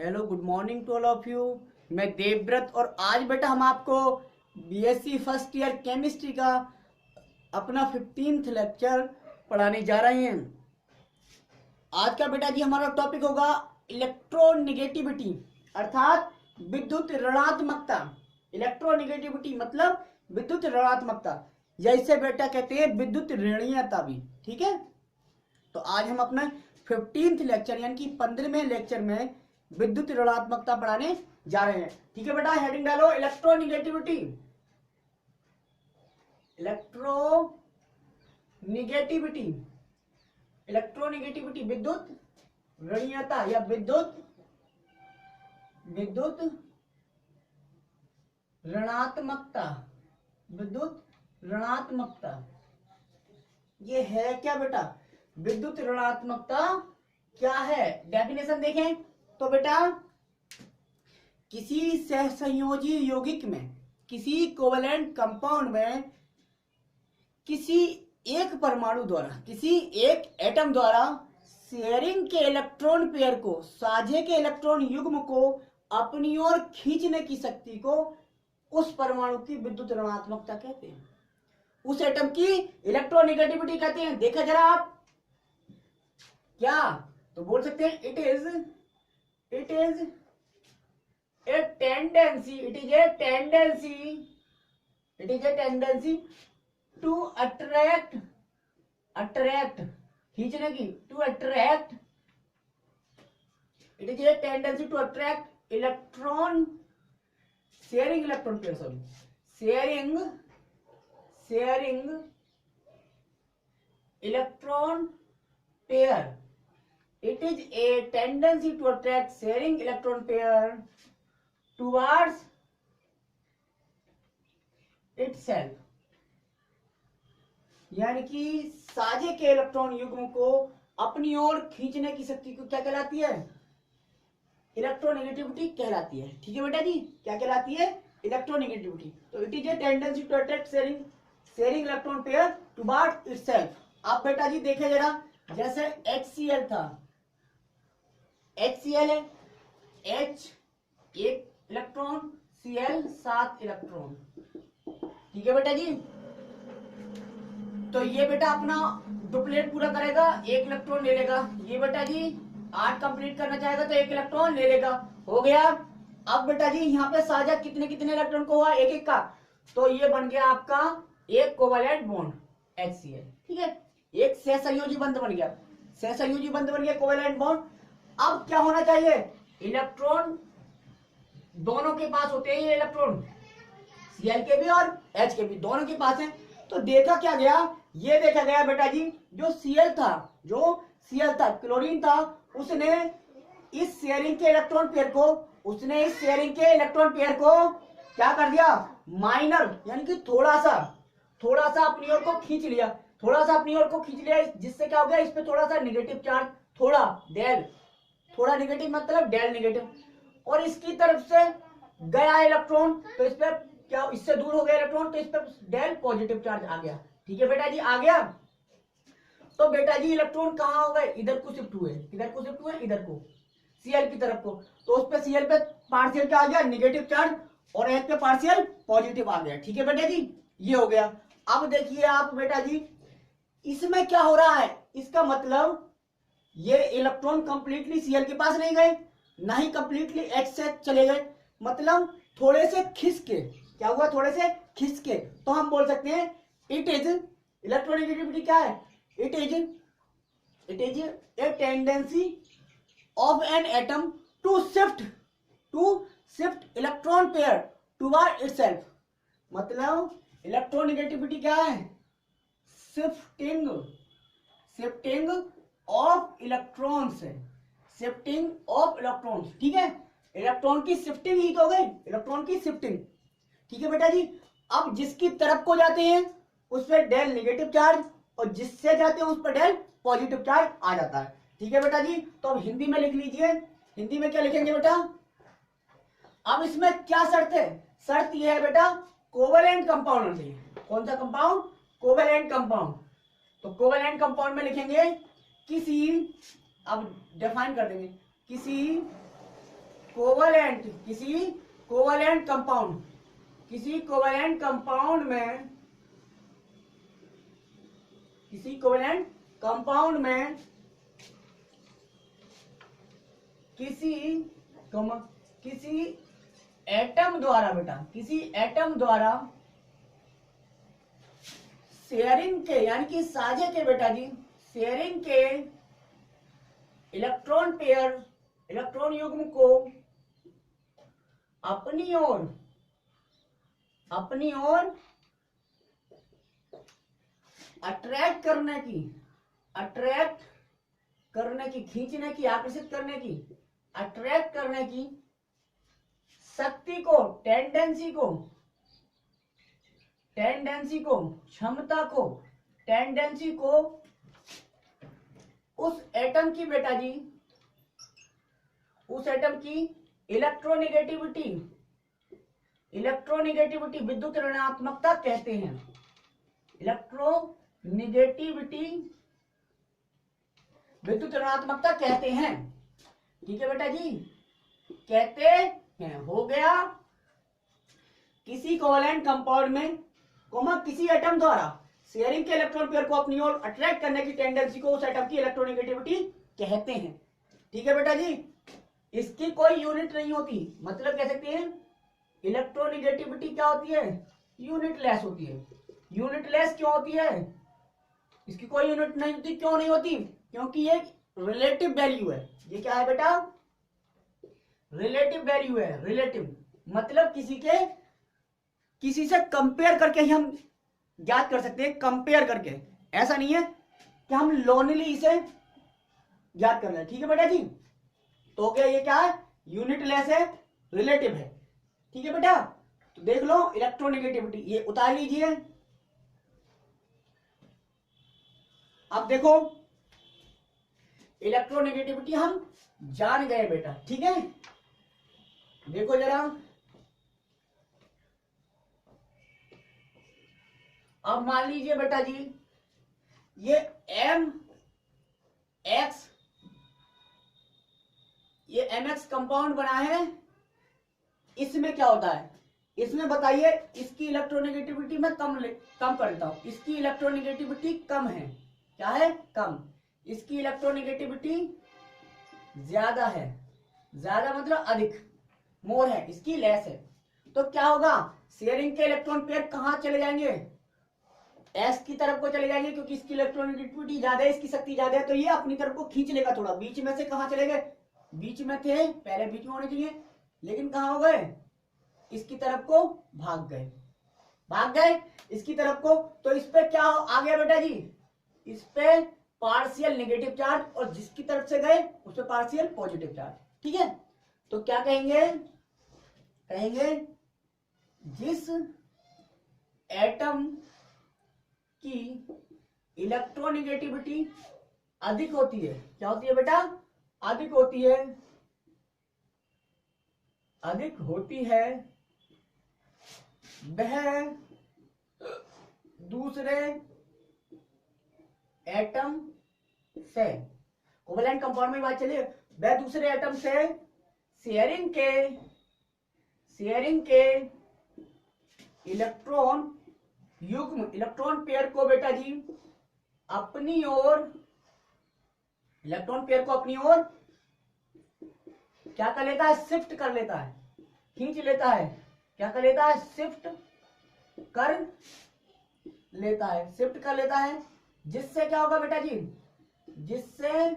Hello, good morning to all of you. मैं देवव्रत और आज बेटा हम आपको बीएससी फर्स्ट ईयर केमिस्ट्री का अपना 15th लेक्चर पढ़ाने जा रहे हैं। आज का बेटा जी हमारा टॉपिक होगा इलेक्ट्रोनेगेटिविटी अर्थात विद्युत ऋणात्मकता। इलेक्ट्रोनेगेटिविटी मतलब विद्युत ऋणात्मकता, या इसे बेटा कहते हैं विद्युत ऋणीयता भी। ठीक है, तो आज हम अपना 15th लेक्चर यानी कि 15वें लेक्चर में विद्युत ऋणात्मकता पढ़ाने जा रहे हैं। ठीक है बेटा, हेडिंग डालो इलेक्ट्रोनेगेटिविटी। इलेक्ट्रोनेगेटिविटी इलेक्ट्रोनेगेटिविटी विद्युत ऋणीयता या विद्युत ऋणात्मकता। विद्युत ऋणात्मकता ये है क्या बेटा? विद्युत ऋणात्मकता क्या है? डेफिनेशन देखें तो बेटा, किसी सहसंयोजी यौगिक में, किसी कोवलेंट कंपाउंड में किसी एक परमाणु द्वारा, किसी एक एटम द्वारा शेयरिंग के इलेक्ट्रॉन पेयर को, साझे के इलेक्ट्रॉन युग्म को अपनी ओर खींचने की शक्ति को उस परमाणु की विद्युत ऋणात्मकता कहते हैं। उस एटम की इलेक्ट्रोनेगेटिविटी कहते हैं। देखा जरा आप, क्या तो बोल सकते हैं it is a tendency to attract खींचने की, to attract. It is a tendency to attract electron sharing electron pair, sharing electron pair. It is a tendency to attract sharing electron pair towards itself. यानी कि साझे के electron युग्म को अपनी ओर खींचने की शक्ति को क्या कहलाती है? इलेक्ट्रोनेगेटिविटी कहलाती है। ठीक है बेटा जी, क्या कहलाती है? इलेक्ट्रोनेगेटिविटी। तो it is a tendency to attract sharing electron pair towards itself. आप बेटा जी देखे जरा, जैसे HCl था, HCl है, H एक इलेक्ट्रॉन, Cl 7 इलेक्ट्रॉन। ठीक है बेटा जी, तो ये बेटा अपना डुप्लेट पूरा करेगा, एक इलेक्ट्रॉन ले लेगा। ये बेटा जी 8 कंप्लीट करना चाहेगा तो एक इलेक्ट्रॉन ले लेगा। हो गया। अब बेटा जी यहाँ पे साझा कितने कितने इलेक्ट्रॉन को हुआ? एक एक का। तो ये बन गया आपका एक कोवैलेंट बॉन्ड HCl। ठीक है, एक सहसंयोजी बंध बन गया, कोवैलेंट बॉन्ड। अब क्या होना चाहिए? इलेक्ट्रॉन दोनों के पास होते हैं, ये इलेक्ट्रॉन Cl के भी और H के भी, दोनों के पास है। तो देखा क्या गया? ये देखा गया बेटा जी, जो Cl था, क्लोरीन था, उसने इस शेयरिंग के इलेक्ट्रॉन पेयर को क्या कर दिया? माइनर यानी कि थोड़ा सा अपनी ओर को खींच लिया, जिससे क्या हो गया? इस पे थोड़ा सा नेगेटिव चार्ज, थोड़ा नेगेटिव मतलब डेल नेगेटिव, और इसकी तरफ से गया इलेक्ट्रॉन, तो इस पे क्या, इससे दूर हो गया इलेक्ट्रॉन, तो इस पे डेल पॉजिटिव चार्ज आ गया। ठीक है बेटा जी, आ गया। तो बेटा जी इलेक्ट्रॉन कहाँ हो गए? इधर को शिफ्ट हुए, इधर को Cl की तरफ को। तो उस पे Cl पे पार्शियल क्या आ गया? नेगेटिव चार्ज, और H पे पार्शियल पॉजिटिव आ गया। ठीक है बेटा जी, ये हो गया। अब देखिए आप बेटा जी, इसमें क्या हो रहा है? इसका मतलब ये इलेक्ट्रॉन कंप्लीटली Cl के पास नहीं गए, ना ही कंप्लीटली H से चले गए, मतलब थोड़े से खिसके। क्या हुआ? थोड़े से खिसके। तो हम बोल सकते हैं इट इज, इलेक्ट्रोनेगेटिविटी क्या है? It is a tendency of an atom to shift electron pair toward itself. मतलब इलेक्ट्रोनेगेटिविटी क्या है? शिफ्टिंग ऑफ इलेक्ट्रॉन्स है, ठीक है, इलेक्ट्रॉन की शिफ्टिंग ही तो हो गई, इलेक्ट्रॉन की शिफ्टिंग। ठीक है बेटा जी, अब जिसकी तरफ को जाते हैं उस पर डेल नेगेटिव चार्ज, और जिससे जाते हैं उस पर डेल पॉजिटिव चार्ज आ जाता है। ठीक है बेटा जी, तो अब हिंदी में लिख लीजिए। हिंदी में क्या लिखेंगे बेटा? अब इसमें क्या शर्त है? शर्त यह है बेटा, कोवैलेंट कंपाउंड होना चाहिए। कौन सा कंपाउंड? Covalent compound. तो कोवैलेंट कंपाउंड में लिखेंगे किसी, अब डिफाइन कर देंगे, किसी कोवलेंट, किसी कोवलेंट कंपाउंड, किसी कोवलेंट कंपाउंड में, किसी कोवलेंट कंपाउंड में किसी एटम द्वारा बेटा, किसी एटम द्वारा शेयरिंग के, यानी कि साझे के बेटा जी, शेयरिंग के इलेक्ट्रॉन पेयर, इलेक्ट्रॉन युग्म को अपनी ओर अट्रैक्ट करने की, खींचने की, आकर्षित करने की, अट्रैक्ट करने की शक्ति को, टेंडेंसी को, क्षमता को, टेंडेंसी को उस एटम की बेटा जी, उस एटम की इलेक्ट्रोनेगेटिविटी, विद्युत ऋणात्मकता कहते हैं। इलेक्ट्रोनेगेटिविटी, विद्युत ऋणात्मकता कहते हैं। ठीक है बेटा जी, कहते हैं। हो गया किसी कोवलेंट कंपाउंड में, किसी एटम द्वारा शेयरिंग के इलेक्ट्रॉन पेयर को अपनी ओर अट्रैक्ट करने की टेंडेंसी को उस एटम की इलेक्ट्रोनेगेटिविटी कहते हैं। ठीक है बेटा जी, इसकी कोई यूनिट नहीं होती, मतलब कह सकते हैं इलेक्ट्रोनेगेटिविटी क्या होती है, यूनिटलेस होती है। यूनिटलेस क्यों होती है, इसकी कोई यूनिट नहीं होती। क्यों नहीं होती, क्योंकि ये रिलेटिव वैल्यू है। ये क्या है बेटा, रिलेटिव वैल्यू है। रिलेटिव मतलब किसी से कंपेयर करके ही हम ज्ञात कर सकते हैं, कंपेयर करके। ऐसा नहीं है कि हम लोनली इसे ज्ञात कर रहे हैं। ठीक है बेटा जी, तो क्या ये क्या है, यूनिटलेस है, रिलेटिव है। ठीक है बेटा, तो देख लो इलेक्ट्रोनेगेटिविटी, ये उतार लीजिए। अब देखो इलेक्ट्रोनेगेटिविटी हम जान गए बेटा। ठीक है, देखो जरा, अब मान लीजिए बेटा जी ये MX कंपाउंड बना है। इसमें क्या होता है, इसमें बताइए, इसकी इलेक्ट्रोनेगेटिविटी मैं कम कर देता हूं। इसकी इलेक्ट्रोनेगेटिविटी कम है, क्या है, कम। इसकी इलेक्ट्रोनेगेटिविटी ज्यादा है, ज्यादा मतलब अधिक, मोर है, इसकी लेस है। तो क्या होगा, शेयरिंग के इलेक्ट्रॉन पेयर कहां चले जाएंगे, एस की तरफ को चले जाएंगे, क्योंकि इसकी इलेक्ट्रोनेगेटिविटी ज्यादा है, इसकी शक्ति ज्यादा है, तो ये अपनी तरफ को खींच लेगा थोड़ा। बीच में से कहां चले गए, बीच में थे, पहले बीच में होने चाहिए, लेकिन कहां हो गए, इसकी तरफ को भाग गए इसकी तरफ को। तो इस पे क्या आ गया बेटा जी, इस पे पार्शियल नेगेटिव चार्ज, और जिसकी तरफ से गए उस पे पार्शियल पॉजिटिव चार्ज। ठीक है, तो क्या कहेंगे, जिस एटम की इलेक्ट्रोनेगेटिविटी अधिक होती है, क्या होती है बेटा, अधिक होती है, वह दूसरे एटम से, कोवलेंट कंपाउंड में बात चलिए, वह दूसरे एटम से शेयरिंग के इलेक्ट्रॉन युग्म, इलेक्ट्रॉन पेयर को बेटा जी अपनी ओर, इलेक्ट्रॉन पेयर को अपनी ओर क्या कर लेता है, शिफ्ट कर लेता है, खींच लेता है। क्या कर लेता है, शिफ्ट कर लेता है, जिससे क्या होगा बेटा जी, जिससे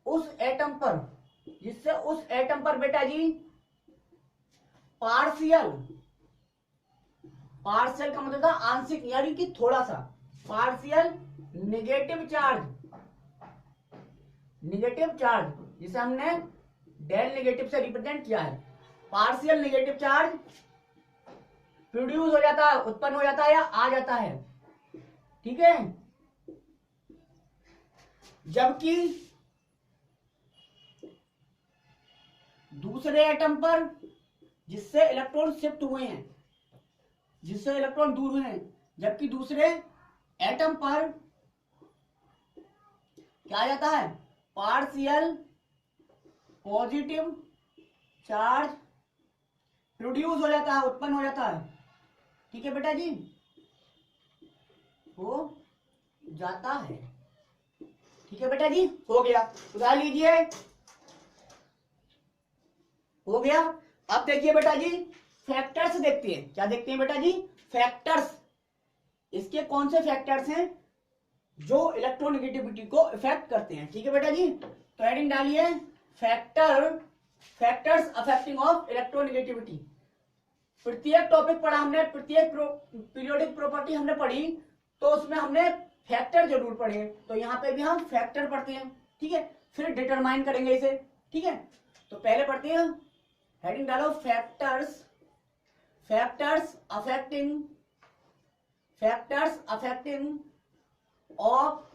उस एटम पर बेटा जी पार्शियल का मतलब था आंशिक, यानी कि थोड़ा सा, पार्शियल नेगेटिव चार्ज, जिसे हमने डेल नेगेटिव से रिप्रेजेंट किया है। पार्शियल नेगेटिव चार्ज प्रोड्यूस हो जाता है, उत्पन्न हो जाता है या आ जाता है। ठीक है, जबकि दूसरे एटम पर जिससे इलेक्ट्रॉन शिफ्ट हुए हैं, जिससे इलेक्ट्रॉन दूर हुए हैं, जबकि दूसरे एटम पर क्या आ जाता है, पार्शियल पॉजिटिव चार्ज प्रोड्यूस हो जाता है, उत्पन्न हो जाता है। ठीक है बेटा जी, हो जाता है। ठीक है बेटा जी, हो गया। उतार लीजिए, हो गया। अब देखिए बेटा जी, फैक्टर्स देखते हैं। क्या देखते हैं बेटा जी? फैक्टर्स। इसके कौन से फैक्टर्स हैं जो इलेक्ट्रोनेगेटिविटी को इफेक्ट करते हैं? ठीक है बेटा जी, तो हेडिंग डालिए फैक्टर्स अफेक्टिंग ऑफ इलेक्ट्रोनेगेटिविटी। प्रत्येक टॉपिक पढ़ा हमने, प्रत्येक पीरियोडिक प्रॉपर्टी हमने पढ़ी, तो उसमें हमने फैक्टर जरूर पढ़े, तो यहाँ पे भी हम फैक्टर पढ़ते हैं। ठीक है, फिर डिटरमाइन करेंगे इसे। ठीक है, तो पहले पढ़ते हैं, हेडिंग डालो factors affecting of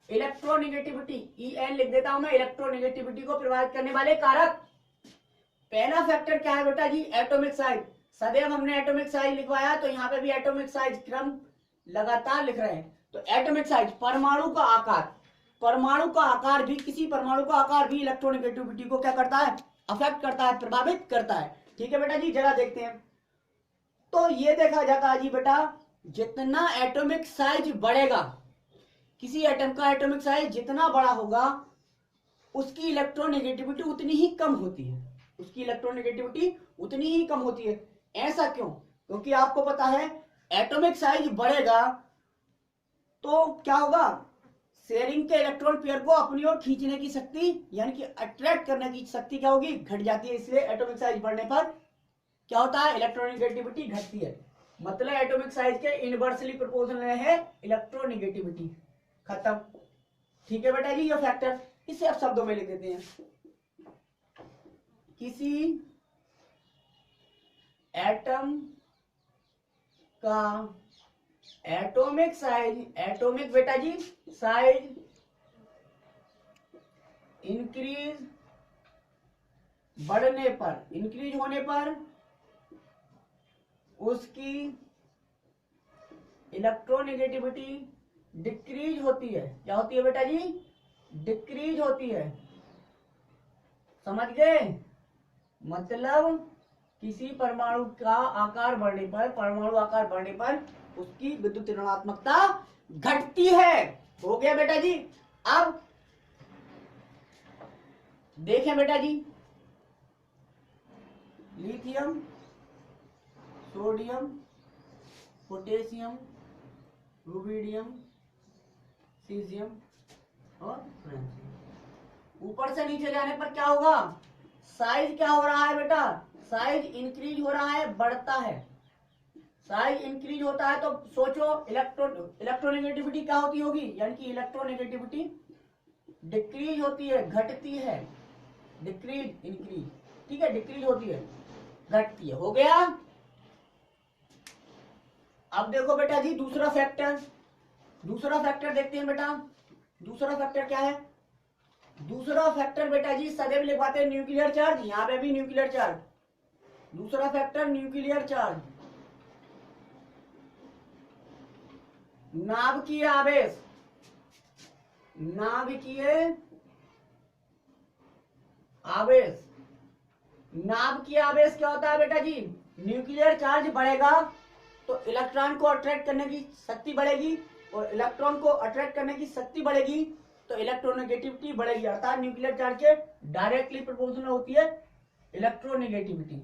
electronegativity. EN लिख देता हूं मैं, इलेक्ट्रोनेगेटिविटी को प्रभावित करने वाले कारक। पहला फैक्टर क्या है बेटा जी? Atomic size. सदैव हमने एटॉमिक साइज लिखवाया, तो यहाँ पे भी एटॉमिक साइज क्रम लगातार लिख रहे हैं। तो एटॉमिक साइज, परमाणु का आकार। परमाणु का आकार भी, किसी परमाणु का आकार भी इलेक्ट्रोनेगेटिविटी को क्या करता है? अफेक्ट करता है, प्रभावित करता है। ठीक है बेटा जी, जरा देखते हैं। तो ये देखा जाता है जी बेटा, जितना एटॉमिक साइज बढ़ेगा, किसी एटम का एटॉमिक साइज जितना बड़ा होगा, उसकी इलेक्ट्रोनेगेटिविटी उतनी ही कम होती है। उसकी इलेक्ट्रोनेगेटिविटी उतनी ही कम होती है। ऐसा क्यों? क्योंकि आपको पता है एटॉमिक साइज बढ़ेगा तो क्या होगा? शेयरिंग के इलेक्ट्रॉन पेयर को अपनी ओर खींचने की शक्ति, यानी कि अट्रैक्ट करने की शक्ति क्या होगी? घट जाती है। इसलिए एटॉमिक साइज बढ़ने पर क्या होता है? इलेक्ट्रोनेगेटिविटी घटती है। मतलब एटॉमिक साइज के इनवर्सली प्रोपोर्शनल है इलेक्ट्रोनेगेटिविटी। खत्म। ठीक है बेटा जी, ये फैक्टर। इसे आप शब्दों में लिख देते हैं। किसी एटम का एटॉमिक साइज, एटॉमिक बेटा जी साइज इंक्रीज बढ़ने पर, इंक्रीज होने पर उसकी इलेक्ट्रोनेगेटिविटी डिक्रीज होती है। क्या होती है बेटा जी? डिक्रीज होती है। समझ गए? मतलब किसी परमाणु का आकार बढ़ने पर, परमाणु आकार बढ़ने पर उसकी विद्युत ऋणात्मकता घटती है। हो गया बेटा जी। अब देखें बेटा जी, lithium, sodium, potassium, rubidium, caesium और फ्रांसियम। ऊपर से नीचे जाने पर क्या होगा? साइज क्या हो रहा है बेटा? साइज इंक्रीज हो रहा है, बढ़ता है। साइज इंक्रीज होता है तो सोचो इलेक्ट्रोनेगेटिविटी क्या होती होगी? यानी कि इलेक्ट्रोनेगेटिविटी डिक्रीज होती है, घटती है। Decrease, increase. ठीक है, डिक्रीज होती है, घटती है। हो गया। अब देखो बेटा जी दूसरा फैक्टर, दूसरा फैक्टर देखते हैं बेटा। दूसरा फैक्टर क्या है? दूसरा फैक्टर बेटा जी सदैव लिखवाते हैं न्यूक्लियर चार्ज। यहां पे भी न्यूक्लियर चार्ज। दूसरा फैक्टर न्यूक्लियर चार्ज, नाभिकीय आवेश। नाभिकीय आवेश, नाभिकीय आवेश क्या होता है बेटा जी? न्यूक्लियर चार्ज बढ़ेगा तो इलेक्ट्रॉन को अट्रैक्ट करने की शक्ति बढ़ेगी, और इलेक्ट्रॉन को अट्रैक्ट करने की शक्ति बढ़ेगी तो इलेक्ट्रोनेगेटिविटी बढ़ेगी। अर्थात न्यूक्लियर चार्ज के डायरेक्टली प्रोपोर्शनल होती है इलेक्ट्रोनेगेटिविटी।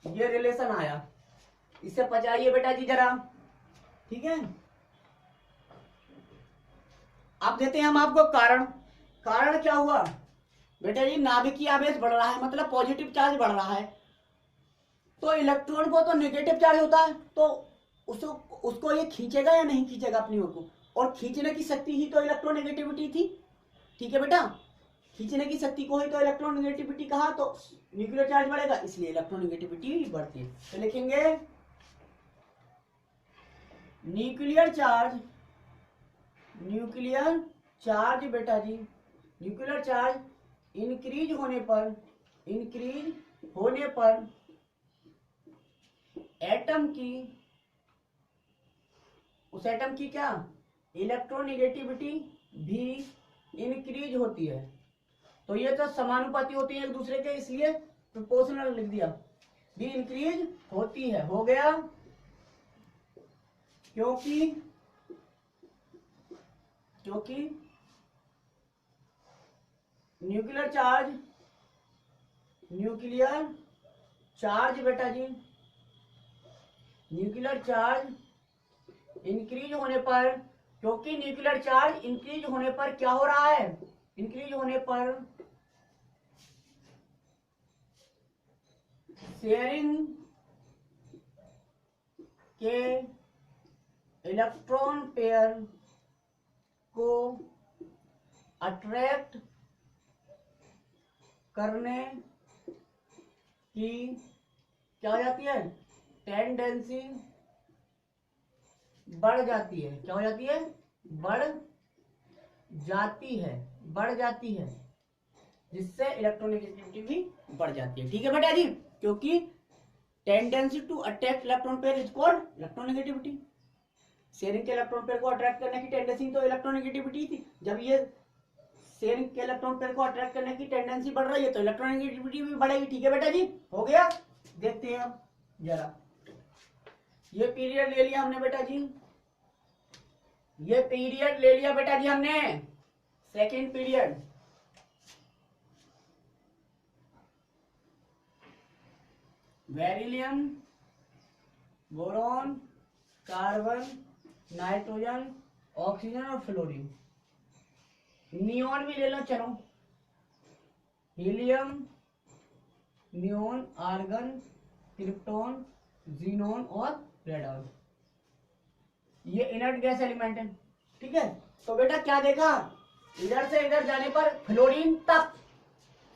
ये रिलेशन आया, इसे पचाइए बेटा जी जरा। ठीक है, अब देते हैं हम आपको कारण। कारण क्या हुआ बेटा जी? नाभिकीय आवेश बढ़ रहा है, मतलब पॉजिटिव चार्ज बढ़ रहा है, तो इलेक्ट्रॉन को तो नेगेटिव चार्ज होता है, तो उसको ये खींचेगा या नहीं खींचेगा अपनी ओर को? और खींचने की शक्ति ही तो इलेक्ट्रोनेगेटिविटी थी। ठीक है बेटा, खींचने की शक्ति को ही तो इलेक्ट्रोनेगेटिविटी कहा, तो न्यूक्लियर चार्ज बढ़ेगा, इसलिए इलेक्ट्रोनेगेटिविटी बढ़ती है। तो लिखेंगे न्यूक्लियर चार्ज, न्यूक्लियर चार्ज बेटा जी, न्यूक्लियर चार्ज इंक्रीज होने पर, इंक्रीज होने पर एटम की, उस एटम की क्या? इलेक्ट्रोनेगेटिविटी भी इंक्रीज होती है। तो ये तो समानुपाती होती है एक दूसरे के, इसलिए प्रोपोर्शनल लिख दिया। भी इंक्रीज होती है, हो गया, क्योंकि न्यूक्लियर चार्ज बेटा जी, न्यूक्लियर चार्ज इंक्रीज होने पर, क्योंकि न्यूक्लियर चार्ज इंक्रीज होने पर क्या हो रहा है, इंक्रीज होने पर शेयरिंग के इलेक्ट्रॉन पेयर को अट्रैक्ट करने की क्या हो जाती है, टेंडेंसी बढ़ जाती है। क्या हो जाती है, बढ़ जाती है, जिससे इलेक्ट्रोनेगेटिविटी भी बढ़ जाती है। ठीक है बेटा जी, क्योंकि tendency to attract electron pair is called electronegativity. Sharing के इलेक्ट्रॉन पेयर को अट्रैक्ट करने की टेंडेंसी तो इलेक्ट्रोनेगेटिविटी थी, जब ये शेयरिंग के इलेक्ट्रॉन पेयर को अट्रैक्ट करने की टेंडेंसी बढ़ रही है तो इलेक्ट्रोनेगेटिविटी भी बढ़ेगी। ठीक है बेटा जी, हो गया। देखते हैं अब जरा, ये पीरियड ले लिया हमने बेटा जी, ये पीरियड ले लिया बेटा जी हमने, second period. Beryllium, boron, carbon, nitrogen, oxygen और फ्लोरीन। नियोन भी ले लो, चलो, helium, neon, argon, krypton, xenon और रेडॉन। ये इनर्ट गैस एलिमेंट है। ठीक है, तो बेटा क्या देखा, इधर से इधर जाने पर फ्लोरीन तक,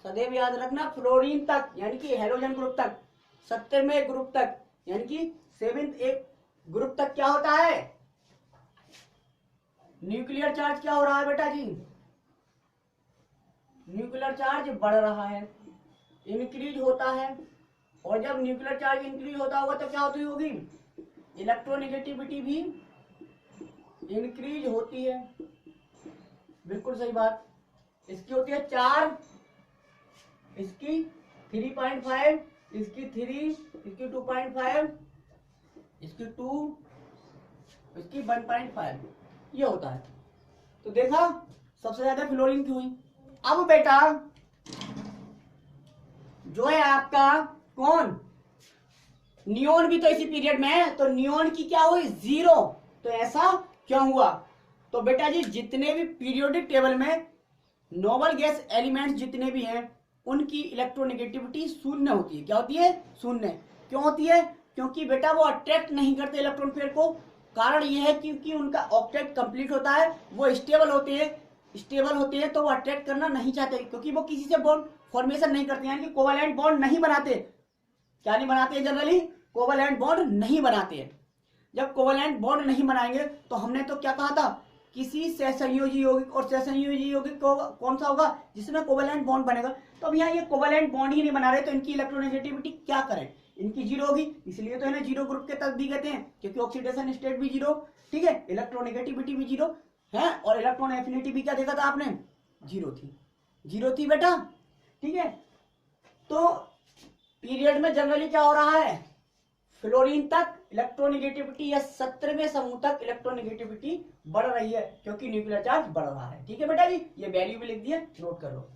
सदैव याद रखना फ्लोरीन तक यानी कि हेलोजन ग्रुप तक, 70वें ग्रुप तक यानी कि 7th एक ग्रुप तक क्या होता है, न्यूक्लियर चार्ज क्या हो रहा है बेटा जी, न्यूक्लियर चार्ज बढ़ रहा है, इंक्रीज होता है। और जब न्यूक्लियर चार्ज इंक्रीज होता होगा तो क्या होती होगी, इलेक्ट्रोनेगेटिविटी भी इंक्रीज होती है। बिल्कुल सही बात, इसकी होती है 4, इसकी 3.5, इसकी 3, इसकी 2.5, इसकी 2, इसकी 1.5, ये होता है। तो देखा सबसे ज्यादा फ्लोरीन की हुई। अब बेटा जो है आपका कौन, नियोन भी तो इसी पीरियड में है, तो नियोन की क्या हुई, 0। तो ऐसा क्यों हुआ, तो बेटा जी जितने भी पीरियोडिक टेबल में नोबल गैस एलिमेंट्स जितने भी हैं उनकी इलेक्ट्रोनेगेटिविटी शून्य होती है। क्या होती है, शून्य। क्यों होती है, क्योंकि बेटा वो अट्रैक्ट नहीं करते इलेक्ट्रॉन पेयर को। कारण ये है क्योंकि उनका ऑक्टेट कंप्लीट होता है, वो स्टेबल होते हैं तो वो अट्रैक्ट करना नहीं चाहते, क्योंकि वो किसी से बॉन्ड फॉर्मेशन नहीं करते, यानी कि कोवैलेंट बॉन्ड नहीं बनाते। क्या नहीं बनाते, जनरली कोवैलेंट बॉन्ड नहीं बनाते हैं। जब कोवैलेंट बॉन्ड नहीं बनाएंगे तो हमने तो क्या कहा था, किसी सहसंयोजी यौगिक और सहसंयोजी यौगिक कौन सा होगा, जिसमें कोवैलेंट बॉन्ड बनेगा। तो अब यहाँ ये कोवैलेंट बॉन्ड ही नहीं बना रहे, तो इनकी इलेक्ट्रोनेगेटिविटी क्या करें, इनकी 0 होगी। इसलिए तो इन्हें 0 ग्रुप के तक भी कहते हैं, क्योंकि ऑक्सीडेशन स्टेट भी 0, ठीक है, इलेक्ट्रोनेगेटिविटी भी 0 है, और इलेक्ट्रॉन एफिनिटी भी क्या देखा था आपने, 0 थी बेटा। ठीक है, तो पीरियड में जनरली क्या हो रहा है, फ्लोरीन तक इलेक्ट्रोनेगेटिविटी या 17वें समूह तक इलेक्ट्रोनेगेटिविटी बढ़ रही है, क्योंकि न्यूक्लियर चार्ज बढ़ रहा है। ठीक है बेटा जी, ये वैल्यू भी लिख दिए, नोट कर लो।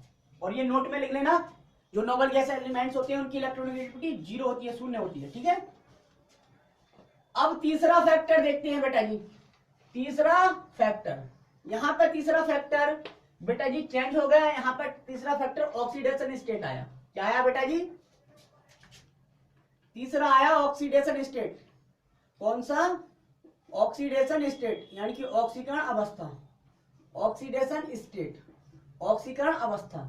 और ये नोट में लिख लेना, जो नोबल गैस एलिमेंट्स होते हैं उनकी इलेक्ट्रोनेगेटिविटी 0 होती है, शून्य होती है। ठीक है, अब तीसरा फैक्टर देखते हैं बेटा जी, तीसरा फैक्टर, यहां पर तीसरा फैक्टर बेटा जी चेंज हो गया। यहां पर तीसरा फैक्टर ऑक्सीडेशन स्टेट आया। क्या आया बेटा जी, तीसरा आया ऑक्सीडेशन स्टेट। कौन सा, ऑक्सीडेशन स्टेट यानी कि ऑक्सीकरण अवस्था, ऑक्सीडेशन स्टेट, ऑक्सीकरण अवस्था।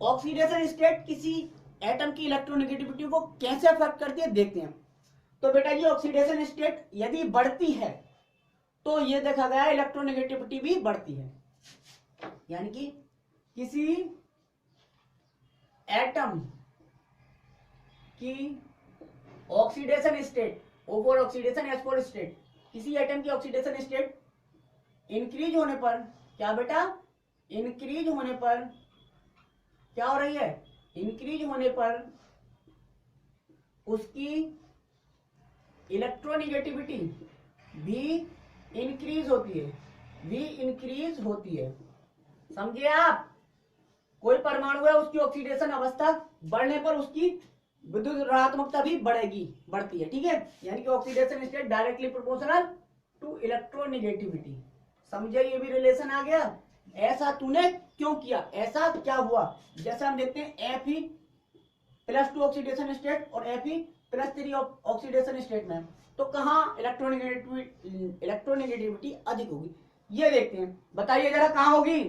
ऑक्सीडेशन स्टेट किसी एटम की इलेक्ट्रोनेगेटिविटी को कैसे अफेक्ट करती है देखते हैं। तो बेटा जी ऑक्सीडेशन स्टेट यदि बढ़ती है तो ये देखा गया इलेक्ट्रोनेगेटिविटी भी बढ़ती है, यानी कि किसी एटम की oxidation state, O for oxidation, S for state, किसी एटम की ऑक्सीडेशन स्टेट इंक्रीज होने पर, क्या बेटा, इंक्रीज होने पर क्या हो रही है, इंक्रीज होने पर उसकी इलेक्ट्रोनिगेटिविटी भी इंक्रीज होती है, भी इंक्रीज होती है। समझिए आप, कोई परमाणु है उसकी ऑक्सीडेशन अवस्था बढ़ने पर उसकी विद्युत ऋणात्मकता भी बढ़ेगी, बढ़ती है, ठीक है। यानी कि oxidation state directly proportional to electronegativity. समझे, ये भी रिलेशन आ गया। ऐसा तूने क्यों किया, ऐसा क्या हुआ, जैसे हम देखते हैं Fe+2 ऑक्सीडेशन स्टेट और Fe+3 ऑक्सीडेशन स्टेट में, तो कहां इलेक्ट्रोनिगेटिविटी अधिक होगी, ये देखते हैं। बताइए जरा कहां होगी,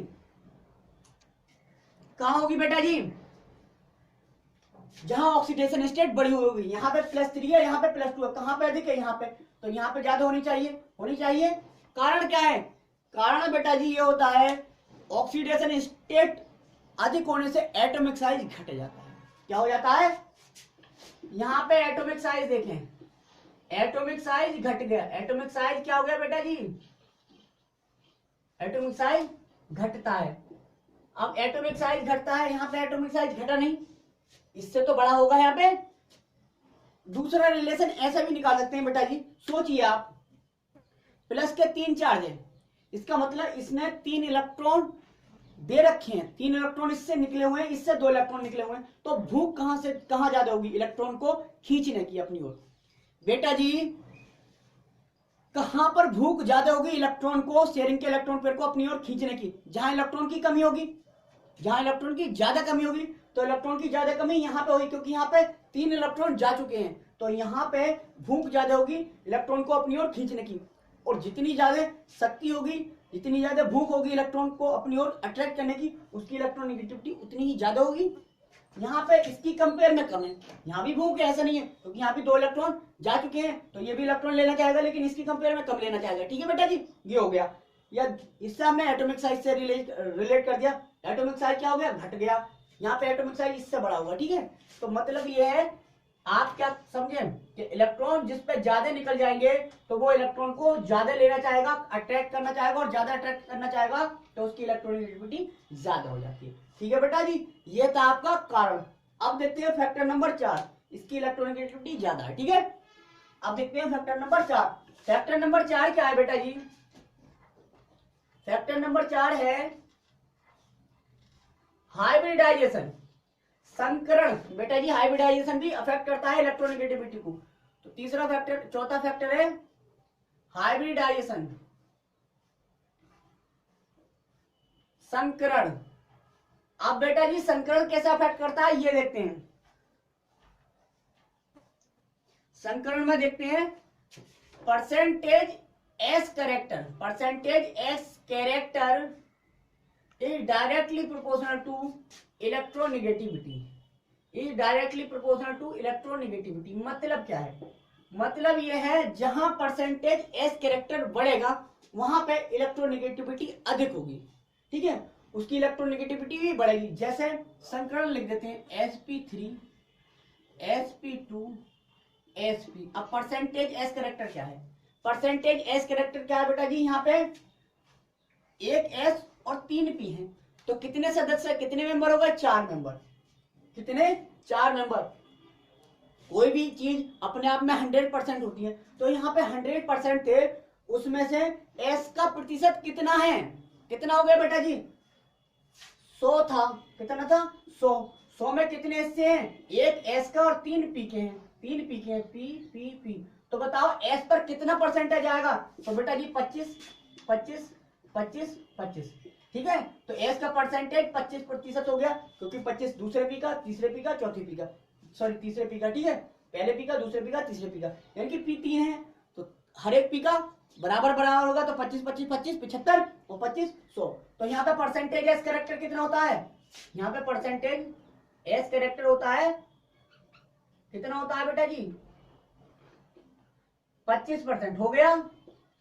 कहां होगी बेटा जी, जहां ऑक्सीडेशन स्टेट बड़ी हुई होगी। यहाँ पे +3 है, यहाँ पे +2 है, कहां पे अधिक है, यहाँ पे, तो यहाँ पे ज्यादा होनी चाहिए, होनी चाहिए। कारण क्या है, कारण बेटा जी ये होता है ऑक्सीडेशन स्टेट अधिक होने से एटॉमिक साइज घट जाता है। क्या हो जाता है, यहाँ पे एटॉमिक साइज देखें, एटॉमिक साइज घट गया। एटॉमिक साइज क्या हो गया बेटा जी, एटॉमिक साइज घटता है। अब एटॉमिक साइज घटता है, यहाँ पे एटॉमिक साइज घटा नहीं, इससे तो बड़ा होगा यहाँ पे। दूसरा रिलेशन ऐसा भी निकाल सकते हैं बेटा जी, सोचिए आप, प्लस के 3 चार्ज है, इसका मतलब इसने 3 इलेक्ट्रॉन दे रखे हैं, 3 इलेक्ट्रॉन इससे निकले हुए हैं, इससे 2 इलेक्ट्रॉन निकले हुए हैं, तो भूख कहां से कहां ज्यादा होगी, इलेक्ट्रॉन को खींचने की अपनी ओर। बेटा जी कहां पर भूख ज्यादा होगी, इलेक्ट्रॉन को, शेयरिंग के इलेक्ट्रॉन पेयर को अपनी ओर खींचने की, जहां इलेक्ट्रॉन की कमी होगी, जहां इलेक्ट्रॉन की ज्यादा कमी होगी, तो इलेक्ट्रॉन की ज्यादा कमी यहाँ पे होगी, क्योंकि यहाँ पे 3 इलेक्ट्रॉन जा चुके हैं, तो यहाँ पे भूख ज्यादा होगी इलेक्ट्रॉन को अपनी ओर खींचने की। और जितनी ज्यादा शक्ति होगी, जितनी ज्यादा भूख होगी इलेक्ट्रॉन को अपनी ओर अट्रैक्ट करने की, उसकी इलेक्ट्रोनिगेटिविटी उतनी ही ज्यादा होगी। यहाँ पे इसकी कंपेयर में कम है, यहाँ भी भूख है ऐसा नहीं है, क्योंकि यहाँ भी 2 इलेक्ट्रॉन जा चुके हैं, तो ये भी इलेक्ट्रॉन लेना चाहेगा, लेकिन इसकी कंपेयर में कम लेना चाहेगा, ठीक है बेटा जी, ये हो गया। या इससे हमने एटॉमिक साइज से रिलेट कर दिया, एटॉमिक साइज क्या हो गया, घट गया, यहाँ पे एटॉमिक साइज इससे बड़ा होगा, ठीक है। तो मतलब ये है, आप क्या समझे कि इलेक्ट्रॉन जिस पे ज्यादा निकल जाएंगे तो वो इलेक्ट्रॉन को ज्यादा लेना चाहेगा, अट्रैक्ट करना चाहेगा, और ज्यादा अट्रैक्ट करना चाहेगा तो उसकी इलेक्ट्रोनिगेटिविटी ज्यादा हो जाती है, ठीक है बेटा जी, ये था आपका कारण। अब देखते हैं फैक्टर नंबर 4, इसकी इलेक्ट्रोनिगेटिविटी ज्यादा है, ठीक है। अब देखते हैं फैक्टर नंबर 4। फैक्टर नंबर 4 क्या है बेटा जी, फैक्टर नंबर 4 है हाइब्रिडाइजेशन, संकरण। बेटा जी हाइब्रिडाइजेशन भी अफेक्ट करता है इलेक्ट्रोनिगेटिविटी को। तो तीसरा फैक्टर, चौथा फैक्टर है हाइब्रिडाइजेशन, संकरण। अब बेटा जी संकरण कैसे अफेक्ट करता है ये देखते हैं। संकरण में देखते हैं percentage s character, percentage s character is directly proportional to electronegativity, is directly proportional to electronegativity. मतलब क्या है, मतलब यह है जहां परसेंटेज एस कैरेक्टर बढ़ेगा वहां पे इलेक्ट्रोनिगेटिविटी अधिक होगी, ठीक है, उसकी इलेक्ट्रोनिगेटिविटी भी बढ़ेगी। जैसे संकरण लिख देते हैं sp3 sp2 sp। अब परसेंटेज एस कैरेक्टर क्या है, परसेंटेज एस कैरेक्टर क्या है बेटा जी, यहाँ पे एक एस और 3 पी है, तो कितने सदस्य, कितने मेंबर होगा, 4 मेंबर, कितने, 4 मेंबर। कोई भी चीज अपने आप में 100% होती है, तो यहाँ पे 100% थे, उसमें से एस का प्रतिशत कितना है, कितना हो गया बेटा जी, 100 था, कितना था, 100। 100 में कितने एस से हैं, एक एस का और 3 पी के हैं, 3 पी के हैं, पी पी पी। तो बताओ एस पर कितना परसेंटेज आएगा, तो बेटा जी 25 25 25 25, ठीक है। तो एस का परसेंटेज 25% हो गया, क्योंकि 25 दूसरे पी का, तीसरे पी का, चौथे पी का, सॉरी तीसरे पी का, ठीक है, पहले पी का, दूसरे पी का, तीसरे पी का, यानी कि पी 3 है, तो हर एक पी का बराबर बराबर होगा, तो 25 25 25 75 और 25 100। तो यहाँ पे परसेंटेज एस कैरेक्टर कितना होता है, यहाँ पे परसेंटेज एस कैरेक्टर होता है, कितना होता है बेटा जी, 25% हो गया।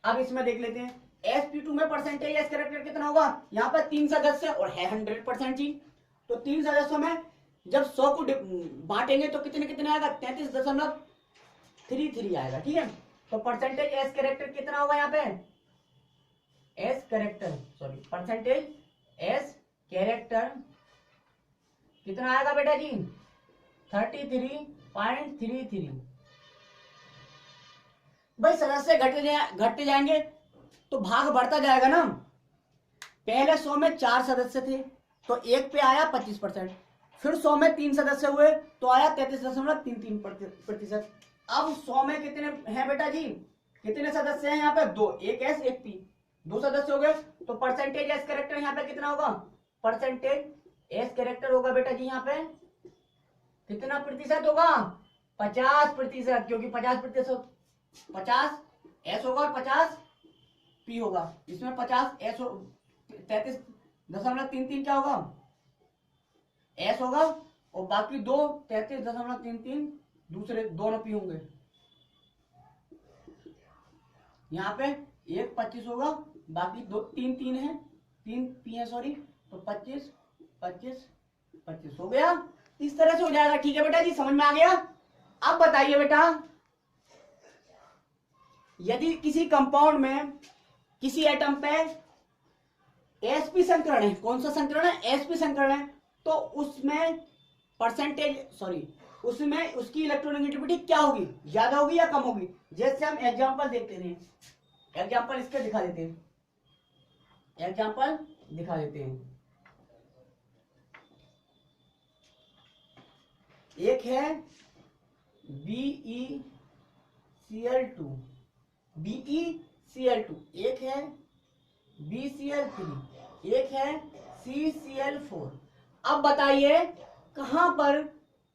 अब इसमें देख लेते हैं sp2 में परसेंटेज एस कैरेक्टर कितना होगा, यहाँ पर 3 सदस्य और है 100% जी, तो 3 सदस्यों में जब 100 को बांटेंगे तो कितने कितने आएगा, 33.33 आएगा, ठीक है। तो परसेंटेज एस कैरेक्टर कितना होगा, यहाँ पे S character, sorry percentage s character कितना आएगा बेटा जी 33.33। भाई सदस्य घटते जाएंगे तो भाग बढ़ता जाएगा ना। पहले 100 में 4 सदस्य थे तो एक पे आया 25%, फिर 100 में 3 सदस्य हुए तो आया 33.33%। अब 100 में कितने हैं बेटा जी, कितने सदस्य हैं यहाँ पे, 2, एक एस एक पी, 2 सदस्य हो गए। तो परसेंटेज एस कैरेक्टर यहाँ पे कितना होगा, परसेंटेज एस कैरेक्टर होगा बेटा जी यहाँ पे कितना प्रतिशत होगा, 50%, क्योंकि 50% 50 एस होगा और 50 पी होगा। इसमें 50 एस 33.33 क्या होगा एस होगा और बाकी 2 33.33 दूसरे दोनों पी होंगे। यहाँ पे एक 25 होगा, बाकी 2 3 है, 3 पी है सॉरी, तो 25 25 25 हो गया। इस तरह से हो जाएगा। ठीक है बेटा जी, समझ में आ गया। अब बताइए बेटा, यदि किसी कंपाउंड में किसी एटम पे sp संकरण है, कौन सा संकरण है, sp संकरण है, तो उसमें उसमें उसकी इलेक्ट्रोनेगेटिविटी क्या होगी, ज्यादा होगी या कम होगी। जैसे हम एग्जांपल देखते हैं, एग्जांपल इसके दिखा देते हैं, एग्जांपल दिखा देते हैं। एक है BeCl2, एक है BCl3, एक है CCl4। अब बताइए कहां पर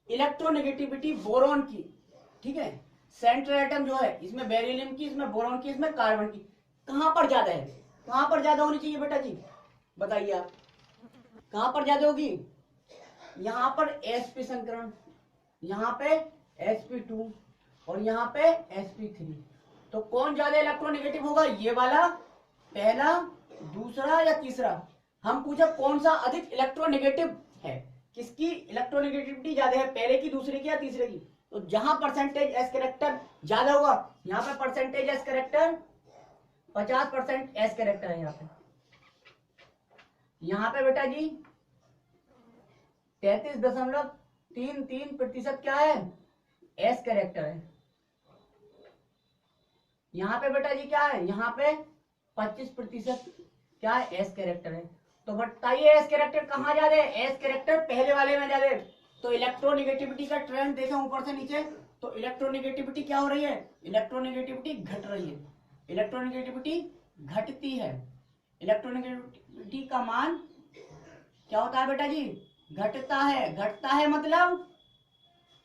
इलेक्ट्रोनेगेटिविटी बोरॉन की, ठीक है, सेंट्रल एटम जो है, इसमें बेरिलियम की, इसमें बोरॉन की, इसमें कार्बन की, कहां पर ज्यादा है, कहां पर ज्यादा होनी चाहिए बेटा जी, बताइए आप कहां पर ज्यादा होगी। यहां पर sp संकरण, यहां पे sp2 और यहां पे sp3। तो कौन ज्यादा इलेक्ट्रोनेगेटिव होगा, ये वाला, पहला, दूसरा या तीसरा। हम पूछे कौन सा अधिक इलेक्ट्रोनेगेटिव है, किसकी इलेक्ट्रोनेगेटिविटी ज्यादा है, पहले की, दूसरे की या तीसरे की। तो जहां परसेंटेज एस कैरेक्टर ज्यादा होगा, यहाँ पे percentage s character 50% S character है। यहाँ पे बेटा जी 33.33% क्या है, एस कैरेक्टर है। यहाँ पे बेटा जी क्या है, यहाँ पे 25% क्या है, एस कैरेक्टर है। तो बताइए एस कैरेक्टर कहाँ ज्यादा है, एस कैरेक्टर पहले वाले में ज्यादा है। तो इलेक्ट्रोनेगेटिविटी का ट्रेंड देखें ऊपर से नीचे, तो इलेक्ट्रोनेगेटिविटी क्या हो रही है, इलेक्ट्रोनेगेटिविटी घट रही है, इलेक्ट्रोनेगेटिविटी घटती है। इलेक्ट्रोनेगेटिविटी का मान क्या होता है बेटा जी, घटता है। घटता है मतलब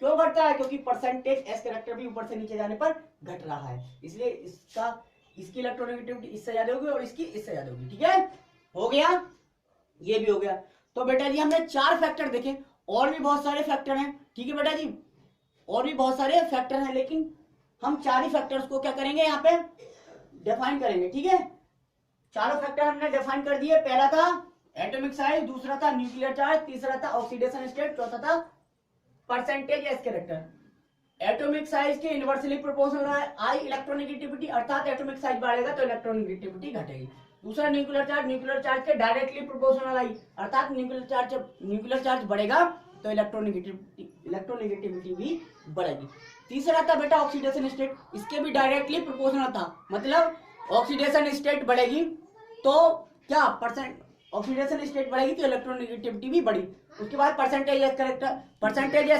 क्यों घटता है, क्योंकि परसेंटेज एस कैरेक्टर भी ऊपर से नीचे जाने पर घट रहा है, इसलिए इसकी इलेक्ट्रोनेगेटिविटी इससे ज्यादा होगी और इसकी इससे ज्यादा होगी। ठीक है, हो गया, ये भी हो गया। तो बेटा जी हमने 4 फैक्टर देखे, और भी बहुत सारे फैक्टर हैं। ठीक है बेटा जी, और भी बहुत सारे फैक्टर हैं, लेकिन हम 4 ही फैक्टर्स को क्या करेंगे, यहाँ पे डिफाइन करेंगे। ठीक है, चारों फैक्टर हमने डिफाइन कर दिए। पहला था एटॉमिक साइज, दूसरा था न्यूक्लियर चार्ज, तीसरा था ऑक्सीडेशन स्टेट, चौथा था percentage s character. Atomic size के इनवर्सली प्रोपोर्शनल है आई इलेक्ट्रोनेगेटिविटी, अर्थात एटॉमिक साइज बढ़ेगा तो इलेक्ट्रोनेगेटिविटी घटेगी। दूसरा न्यूक्लियर चार्ज के डायरेक्टली प्रोपोर्शनल आई, अर्थात न्यूक्लियर चार्ज बढ़ेगा तो इलेक्ट्रोनेगेटिविटी भी बढ़ेगी। तीसरा था बेटा ऑक्सीडेशन स्टेट, इसके भी डायरेक्टली प्रोपोर्शनल था, मतलब ऑक्सीडेशन स्टेट बढ़ेगी तो क्या ऑक्सीडेशन स्टेट बढ़ेगी तो इलेक्ट्रोनेगेटिविटी भी बढ़ी। उसके बाद परसेंटेज एस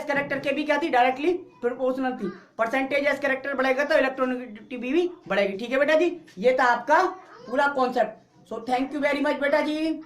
कैरेक्टर के भी क्या थी, डायरेक्टली प्रोपोर्शनल थी। परसेंटेज एस कैरेक्टर बढ़ेगा तो इलेक्ट्रोनेगेटिविटी भी बढ़ेगी। ठीक है बेटा जी, ये था आपका पूरा concept. So thank you very much बेटा जी।